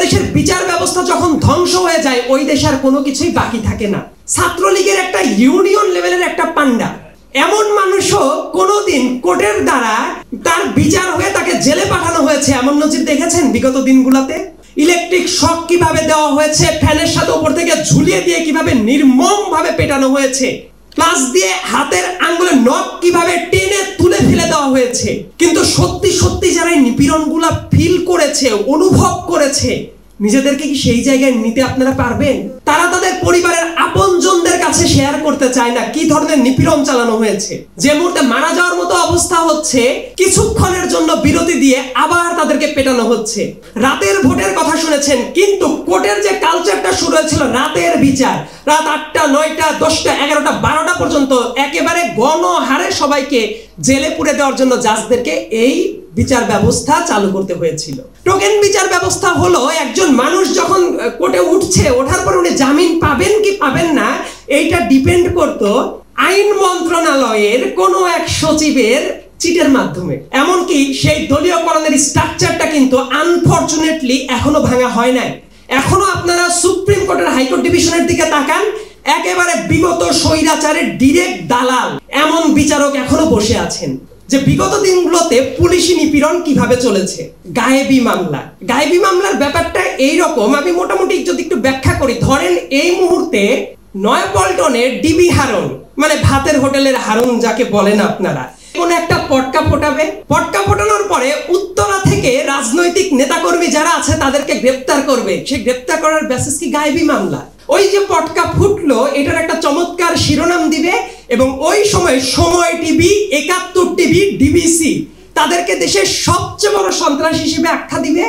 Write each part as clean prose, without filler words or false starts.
দেশের বিচার ব্যবস্থা যখন ধ্বংস হয়ে যায় ওই দেশে আর কোনো কিছুই বাকি থাকে না। ছাত্রলীগের একটা ইউনিয়ন লেভেলের একটা পান্ডা, এমন মানুষও কোনোদিন কোর্টের দ্বারা তার বিচার হয়ে তাকে জেলে পাঠানো হয়েছে এমন নজির দেখেছেন বিগত দিনগুলোতে? ইলেকট্রিক শক কিভাবে দেওয়া হয়েছে, ফ্যানের সাথে উপর থেকে ঝুলিয়ে দিয়ে কিভাবে নির্মম ভাবে পেটানো হয়েছে, প্লাস দিয়ে হাতের আঙ্গুলে নখ কিভাবে টেনে তুলে ফেলে দেওয়া হয়েছে। কিন্তু সত্যি সত্যি যারা এই নিপীড়নগুলা ফিল করেছে, অনুভব করেছে, নিজেদেরকে কি সেই জায়গায় নিতে আপনারা পারবেন? তারা তাদের পরিবারের আপনজনদের কাছে শেয়ার করতে চায় না কি ধরনের নিপীড়ন চালানো হয়েছে। যে মুহূর্তে মারা যাওয়ার মতো অবস্থা হচ্ছে, কিছুক্ষণের জন্য বিরতি দিয়ে আবার তাদেরকে পেটানো হচ্ছে। রাতের ভোটের কথা শুনেছেন, কিন্তু কোর্টের যে কালচারটা শুরু হয়েছিল রাতের বিচার, রাত 8টা 9টা 10টা 11টা 12টা পর্যন্ত একেবারে গণহারে সবাইকে জেলে পুরে দেওয়ার জন্য জাজদেরকে এই বিচার ব্যবস্থা চালু করতে হয়েছিল। টোকেন বিচার ব্যবস্থা হলো একজন মানুষ যখন কোর্টে উঠছে, ওঠার পর উনি জামিন পাবেন কি পাবেন না এইটা ডিপেন্ড করতো আইন মন্ত্রণালয়ের কোনো এক সচিবের চিটের মাধ্যমে। এমনকি সেই দলীয়করণের স্ট্রাকচারটা কিন্তু আনফরচুনেটলি এখনো ভাঙা হয় নাই। এখনো আপনারা সুপ্রিম কোর্টের হাইকোর্ট ডিভিশনের দিকে তাকান, একেবারে বিগত স্বৈরাচারের ডিরেক্ট দালাল এমন বিচারক এখনো বসে আছেন। যে বিগত দিনগুলোতে পুলিশি নিপীড়ন কিভাবে চলেছে, গায়েবী মামলা। গায়েবী মামলার ব্যাপারটা এইরকম, আমি মোটামুটি যদি একটু ব্যাখ্যা করি। ধরেন এই মুহূর্তে নয়াপল্টনে ডিবি হারুন, মানে ভাতের হোটেলের হারুন যাকে বলেন আপনারা, কোন একটা পটকা ফোটাবে। পটকা ফোটানোর পরে উত্তরা থেকে রাজনৈতিক নেতাকর্মী যারা আছে তাদেরকে গ্রেপ্তার করবে। সেই গ্রেপ্তার করার বেসিস কি গায়েবী মামলা। ওই যে পটকা ফুটলো এটার একটা চমৎকার শিরোনাম দিবে এবং ওই সময় সময় টিভি, 71 টিভি, ডিবিসি তাদেরকে দেশের সবচেয়ে বড় সন্ত্রাসী হিসেবে আখ্যা দিবে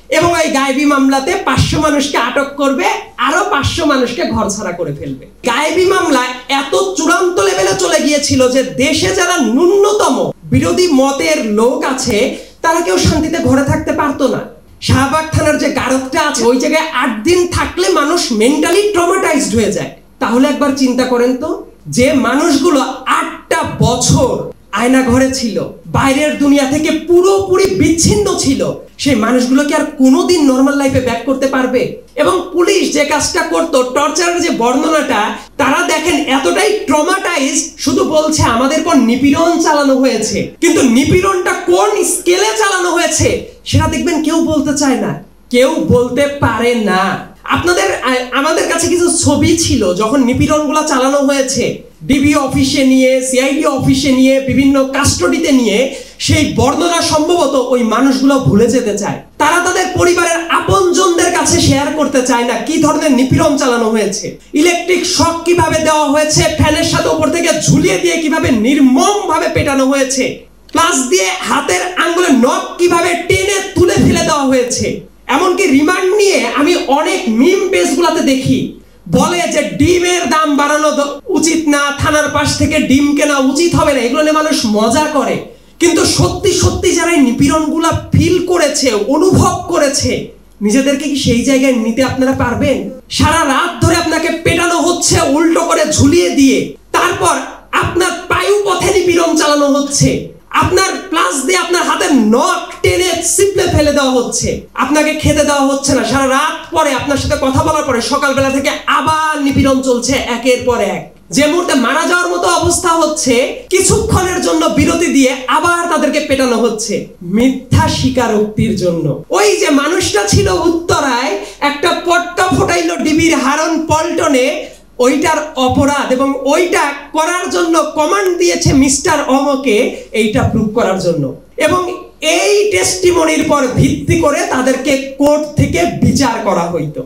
এবং এই গায়েবী মামলাতে 500 মানুষকে আটক করবে, আরো 500 মানুষকে ঘরছাড়া করে ফেলবে। গায়েবী মামলা এত চূড়ান্ত লেভেলে চলে গিয়েছিল যে দেশে যারা ন্যূনতম বিরোধী মতের লোক আছে তারা কেউ শান্তিতে ঘরে থাকতে পারতো না। শাহবাগ থানার যে গারদটা আছে ওই জায়গায় 8 দিন থাকলে মানুষ মেন্টালি ট্রমাটাইজড হয়ে যায়। তাহলে একবার চিন্তা করেন তো, যে মানুষগুলো 8টা বছর আয়না ঘরে ছিল, বাইরের দুনিয়া থেকে পুরোপুরি বিচ্ছিন্ন ছিল, সেই মানুষগুলো কি আর কোনোদিন নর্মাল লাইফে ব্যাক করতে পারবে? এবং পুলিশ যে কাজটা করতো, টর্চারের যে বর্ণনাটা, তারা দেখেন এতটাই ট্রমাটাইজ, শুধু বলছে আমাদের কোন নিপীড়ন চালানো হয়েছে, কিন্তু নিপীড়নটা কোন স্কেলে চালানো হয়েছে সেটা দেখবেন কেউ বলতে চায় না, কেউ বলতে পারে না। আমাদের কাছে কিছু ছবি ছিল যখন নিপীড়নগুলো চালানো হয়েছে, ডিবি অফিসে নিয়ে, সিআইডি অফিসে নিয়ে, বিভিন্ন কাস্টডিতে নিয়ে, সেই বর্ণনা সম্ভবত ওই মানুষগুলো ভুলে যেতে চায়। তারা তাদের পরিবারের আপনজনদের কাছে শেয়ার করতে চায় না কি ধরনের নিপীড়ন চালানো হয়েছে, ইলেকট্রিক শক কিভাবে দেওয়া হয়েছে, ফ্যানের সাথে উপর থেকে ঝুলিয়ে দিয়ে কিভাবে নির্মম ভাবে পেটানো হয়েছে, প্লাস দিয়ে হাতের আঙ্গুলে নখ কিভাবে টেনে তুলে ফেলে দেওয়া হয়েছে। এমনকি রিমান্ড নিয়ে আমি অনেক মিম পেজগুলোতে দেখি, বলে যে ডিমের দাম বাড়ানো উচিত না, থানার পাশ থেকে ডিম কেনা উচিত হবে না, এগুলো নিয়ে মানুষ মজা করে। কিন্তু সত্যি সত্যি যারা এই নিপীড়নগুলা ফিল করেছে, অনুভব করেছে, নিজেদেরকে কি সেই জায়গায় নিতে আপনারা পারবেন? সারা রাত ধরে আপনাকে পেটানো হচ্ছে উল্টো করে ঝুলিয়ে দিয়ে, তারপর আপনার পায়ু পথে নিপীড়ন চালানো হচ্ছে, আপনার প্লাস দিয়ে আপনার হাতের নখ টেনে চিপলে ফেলে দেওয়া হচ্ছে, আপনাকে খেতে দেওয়া হচ্ছে না, সারা রাত পরে আপনার সাথে কথা বলার পরে সকালবেলা থেকে আবার নিপীড়ন চলছে একের পর এক। যে মুহূর্তে মারা যাওয়ার মতো অবস্থা হচ্ছে, কিছুক্ষণের জন্য বিরতি দিয়ে আবার তাদেরকে পেটানো হচ্ছে মিথ্যা স্বীকারোক্তির জন্য। ওই যে মানুষটা ছিল উত্তরায়, একটা পটকা ফোটাইলো ডিবির হারুন পল্টনে, ওইটার অপরাধ এবং ওইটা করার জন্য কমান্ড দিয়েছে মিস্টার অমকে, এইটা প্রুভ করার জন্য। এবং এই টেস্টিমনির পর ভিত্তি করে তাদেরকে কোর্ট থেকে বিচার করা হইতো।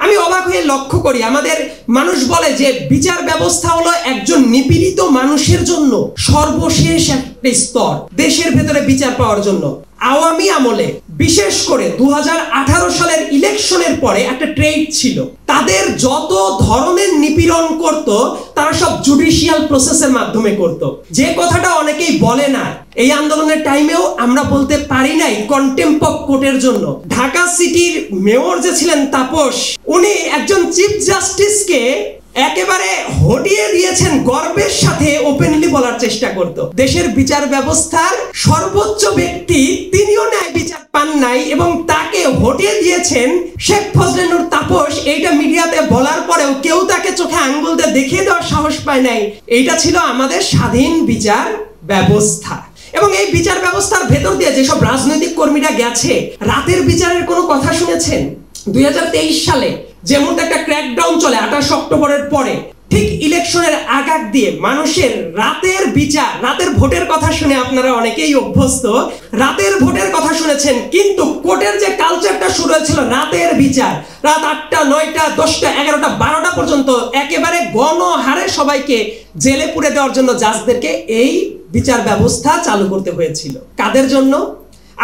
আমি অবাক হয়ে লক্ষ্য করি, আমাদের মানুষ বলে যে বিচার ব্যবস্থা হলো একজন নিপীড়িত মানুষের জন্য সর্বশেষ একটা স্তর দেশের ভেতরে বিচার পাওয়ার জন্য। আওয়ামী আমলে বিশেষ করে 2018 সালের ইলেকশনের পরে একটা ট্রেড ছিল, তাদের যত ধরনের নিপীড়ন করত তারা সব জুডিশিয়াল প্রসেসের মাধ্যমে করত। যে কথাটা অনেকেই বলে না, এই আন্দোলনের টাইমেও আমরা বলতে পারি নাই কন্টেম্প অফ কোর্টের জন্য। ঢাকা সিটির মেয়র যে ছিলেন তাপস, উনি একজন চিফ জাস্টিসকে একেবারে হটিয়ে দিয়েছেন, গর্বের সাথে ওপেনলি বলার চেষ্টা করত। দেশের বিচার ব্যবস্থার সর্বোচ্চ ব্যক্তি তিনিও ন্যায় বিচার পান নাই এবং তাকে হটিয়ে দিয়েছেন শেখ ফজলে নূর তাপস। এইটা মিডিয়াতে বলার পরেও কেউ তাকে চোখে আঙ্গুল দিয়ে দেখিয়ে দেওয়ার সাহস পায় নাই। এইটা ছিল আমাদের স্বাধীন বিচার ব্যবস্থা। এবং এই বিচার ব্যবস্থার ভেতর দিয়ে যেসব রাজনৈতিক কর্মীরা গেছে, রাতের বিচারের কোনো কথা শুনেছেন? 2023 সালে যেমন একটা ক্র্যাকডাউন চলে 28 অক্টোবরের পরে, ঠিক ইলেকশনের আগাগ দিয়ে মানুষের রাতের বিচার, রাতের ভোটের কথা শুনে আপনারা অনেকেই অভ্যস্ত, রাতের ভোটের কথা শুনেছেন, কিন্তু কোর্টের যে কালচারটা শুরু হয়েছিল রাতের বিচার, রাত 8টা 9টা 10টা 11টা 12টা পর্যন্ত একেবারে গণহারে সবাইকে জেলে পুরে দেওয়ার জন্য জাজদেরকে এই বিচার ব্যবস্থা চালু করতে হয়েছিল। কাদের জন্য?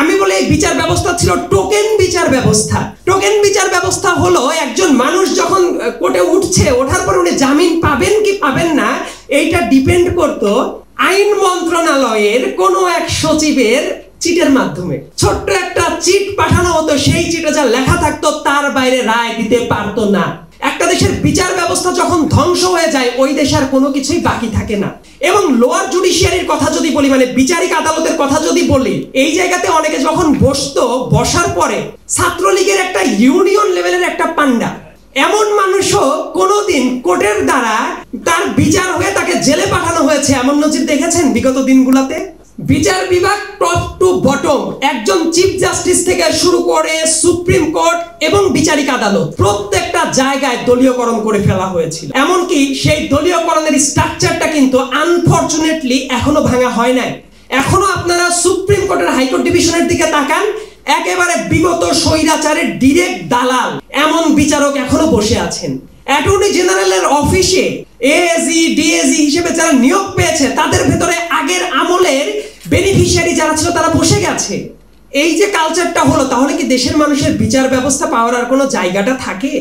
আমি বলি এই বিচার ব্যবস্থা ছিল টোকেন বিচার ব্যবস্থা। টোকেন বিচার ব্যবস্থা হলো একজন মানুষ যখন কোর্টে উঠছে, ওঠার পর উনি জামিন পাবেন কি পাবেন না এইটা ডিপেন্ড করত আইন মন্ত্রণালয়ের কোনো এক সচিবের চিটের মাধ্যমে। ছোট্ট একটা চিট পাঠানো হতো, সেই চিটে যা লেখা থাকতো তার বাইরে রায় দিতে পারতো না। একটা দেশের বিচার ব্যবস্থা যখন ধ্বংস হয়ে যায়, ওই দেশে আর কোনো কিছুই বাকি থাকে না। এবং লোয়ার জুডিশিয়ারির কথা যদি বলি, মানে বিচারিক আদালতের কথা যদি বলি, এই জায়গাতে অনেকে যখন বসতো, বসার পরে ছাত্রলীগের একটা ইউনিয়ন লেভেলের একটা পান্ডা, এমন মানুষও কোনোদিন কোর্টের দ্বারা তার বিচার হয়ে তাকে জেলে পাঠানো হয়েছে এমন নজির দেখেছেন বিগত দিনগুলোতে? বিচার বিভাগ টপ টু বটম, একজন চিফ জাস্টিস থেকে শুরু করে সুপ্রিম কোর্ট এবং বিচারিক আদালত, প্রত্যেকটা জায়গায় দলীয়করণ করে ফেলা হয়েছিল। এমনকি সেই দলীয়করণের স্ট্রাকচারটা কিন্তু আনফরচুনেটলি এখনো ভাঙা হয় নাই। এখনো আপনারা সুপ্রিম কোর্টের হাইকোর্ট ডিভিশনের দিকে তাকান, একেবারে বিগত স্বৈরাচারের ডিরেক্ট দালাল এমন বিচারক এখনো বসে আছেন। অ্যাটর্নি জেনারেলের অফিসে এএজি ডিএজি হিসেবে যারা নিয়োগ পেয়েছে, তাদের ভেতরে আগের আমলের বেনিফিশিয়ারি যারা ছিল তারা বসে গেছে। এই যে কালচারটা হলো, তাহলে কি দেশের মানুষের বিচার ব্যবস্থা পাওয়ার আর কোনো জায়গাটা থাকে?